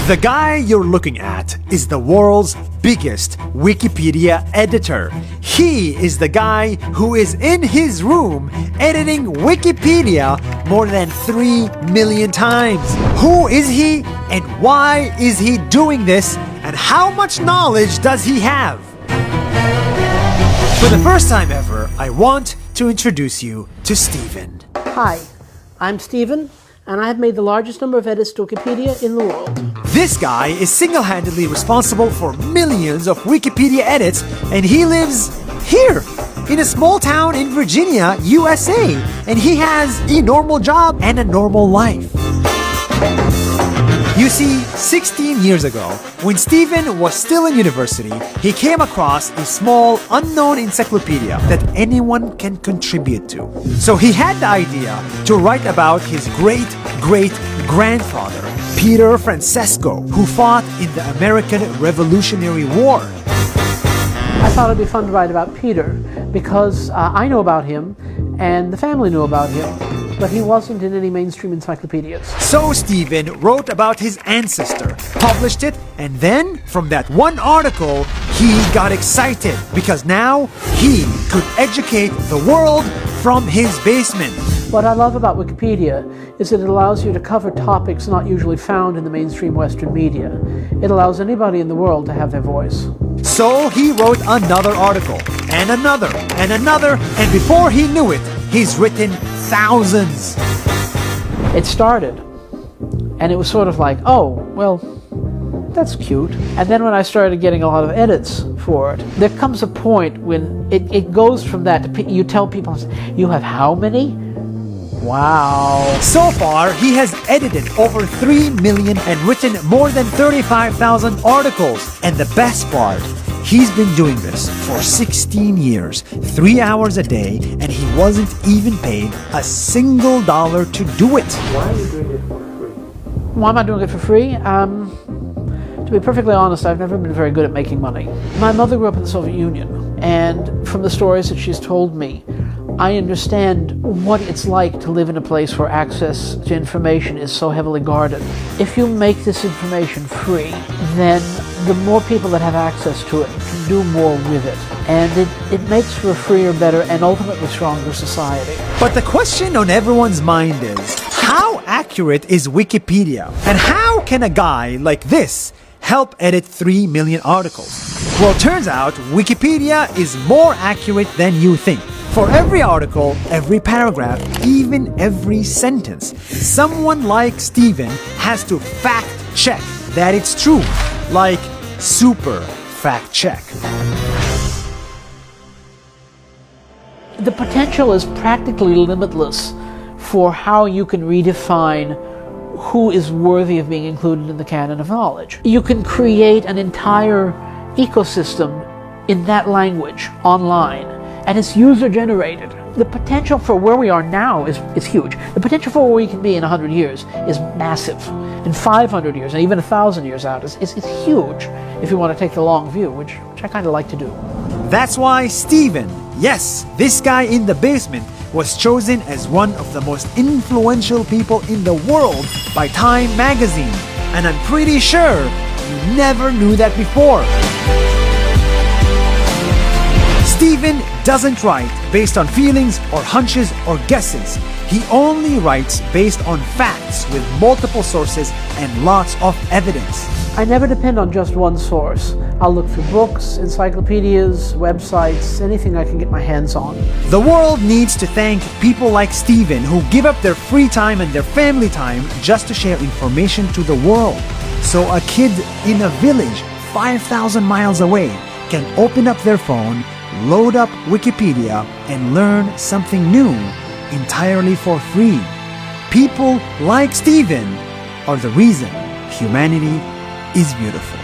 The guy you're looking at is the world's biggest Wikipedia editor. He is the guy who is in his room editing Wikipedia more than 3 million times. Who is he and why is he doing this, and how much knowledge does he have? For the first time ever, I want to introduce you to Stephen. Hi, I'm Stephen, and I have made the largest number of edits to Wikipedia in the world. This guy is single-handedly responsible for millions of Wikipedia edits, and he lives here, in a small town in Virginia, USA, and he has a normal job and a normal life. You see, 16 years ago, when Stephen was still in university, he came across a small, unknown encyclopedia that anyone can contribute to. So he had the idea to write about his great-great-grandfather, Peter Francesco, who fought in the American Revolutionary War. I thought it'd be fun to write about Peter because I know about him and the family knew about him, but he wasn't in any mainstream encyclopedias. So Stephen wrote about his ancestor, published it, and then, from that one article, he got excited because now he could educate the world from his basement. What I love about Wikipedia is that it allows you to cover topics not usually found in the mainstream Western media. It allows anybody in the world to have their voice. So he wrote another article, and another, and before he knew it, he's written thousands. It started, and it was sort of like, oh, well, that's cute. And then when I started getting a lot of edits for it, there comes a point when it goes from that to you tell people, you have how many? Wow. So far, he has edited over 3 million and written more than 35,000 articles. And the best part, he's been doing this for 16 years, 3 hours a day, and he wasn't even paid a single dollar to do it. Why are you doing it for free? Why am I doing it for free? To be perfectly honest, I've never been very good at making money. My mother grew up in the Soviet Union, and from the stories that she's told me, I understand what it's like to live in a place where access to information is so heavily guarded. If you make this information free, then the more people that have access to it can do more with it. And it makes for a freer, better, and ultimately stronger society. But the question on everyone's mind is, how accurate is Wikipedia? And how can a guy like this help edit 3 million articles? Well, turns out Wikipedia is more accurate than you think. For every article, every paragraph, even every sentence, someone like Stephen has to fact check that it's true. Like, super fact check. The potential is practically limitless for how you can redefine who is worthy of being included in the canon of knowledge. You can create an entire ecosystem in that language online, and it's user-generated. The potential for where we are now is huge. The potential for where we can be in 100 years is massive. In 500 years, and even 1,000 years out, is huge if you want to take the long view, which I kind of like to do. That's why Stephen, yes, this guy in the basement, was chosen as one of the most influential people in the world by Time magazine. And I'm pretty sure you never knew that before. Stephen doesn't write based on feelings or hunches or guesses. He only writes based on facts with multiple sources and lots of evidence. I never depend on just one source. I'll look through books, encyclopedias, websites, anything I can get my hands on. The world needs to thank people like Stephen who give up their free time and their family time just to share information to the world. So a kid in a village 5,000 miles away can open up their phone, load up Wikipedia, and learn something new entirely for free. People like Stephen are the reason humanity is beautiful.